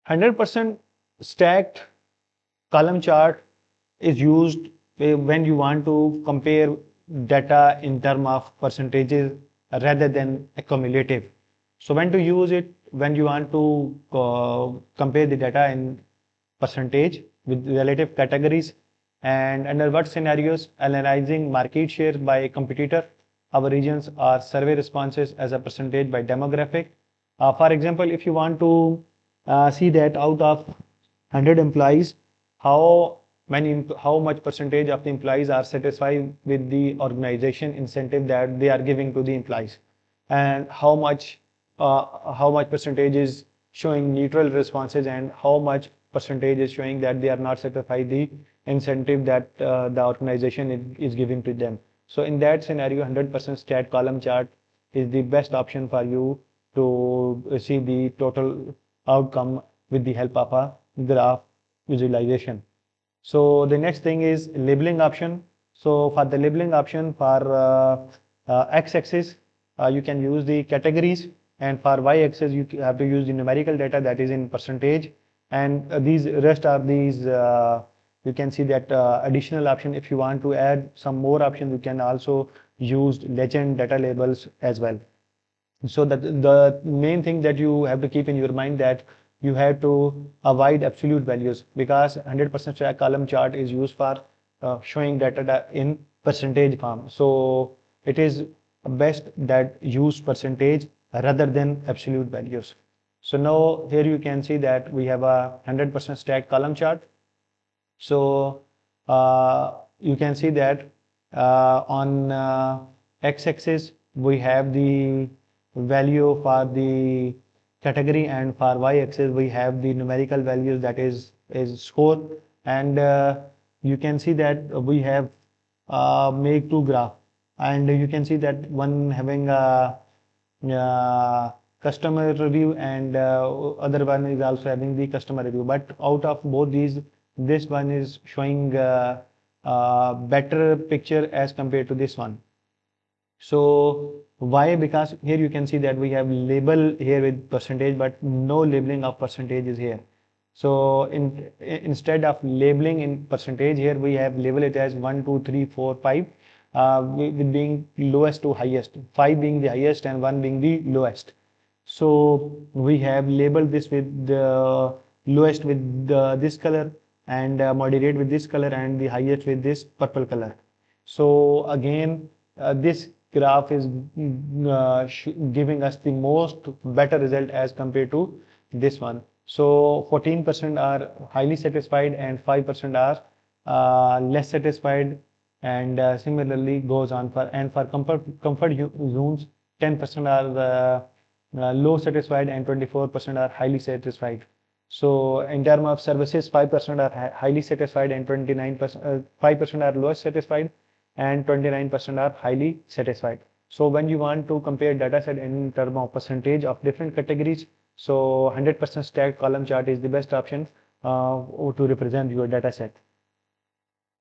100% stacked column chart is used when you want to compare data in terms of percentages rather than accumulative. So when to use it? When you want to compare the data in percentage with relative categories, and under what scenarios? Analyzing market share by competitor, our regions, or survey responses as a percentage by demographic. For example, if you want to see that out of 100 employees, how much percentage of the employees are satisfied with the organization incentive that they are giving to the employees, and how much percentage is showing neutral responses, and how much percentage is showing that they are not satisfied the incentive that the organization is giving to them. So in that scenario, 100% stat column chart is the best option for you to see the total outcome with the help of a graph visualization. So the next thing is labeling option. So for the labeling option, for x-axis, you can use the categories, and for y-axis you have to use the numerical data that is in percentage, and these rest are these you can see that additional option. If you want to add some more options, you can also use legend data labels as well. So that the main thing that you have to keep in your mind that you have to avoid absolute values, because 100% stack column chart is used for showing data in percentage form. So it is best that use percentage rather than absolute values. So now here you can see that we have a 100% stack column chart. So you can see that on x-axis we have the value for the category, and for y-axis we have the numerical values, that is score. And you can see that we have make two graph, and you can see that one having a customer review, and other one is also having the customer review, but out of both these, this one is showing better picture as compared to this one. So why? Because here you can see that we have label here with percentage, but no labeling of percentage is here. So instead of labeling in percentage, here we have label it as 1, 2, 3, 4, 5, with being lowest to highest, 5 being the highest and 1 being the lowest. So we have labeled this with the lowest with this color, and moderate with this color, and the highest with this purple color. So again, this graph is giving us the most better result as compared to this one. So 14% are highly satisfied, and 5% are less satisfied, and similarly goes on for, and for comfort zones, 10% are low satisfied, and 24% are highly satisfied. So in terms of services, 5% are highly satisfied, and 29% 5% are lowest satisfied, and 29% are highly satisfied. So when you want to compare data set in terms of percentage of different categories, so 100% stacked column chart is the best option to represent your data set.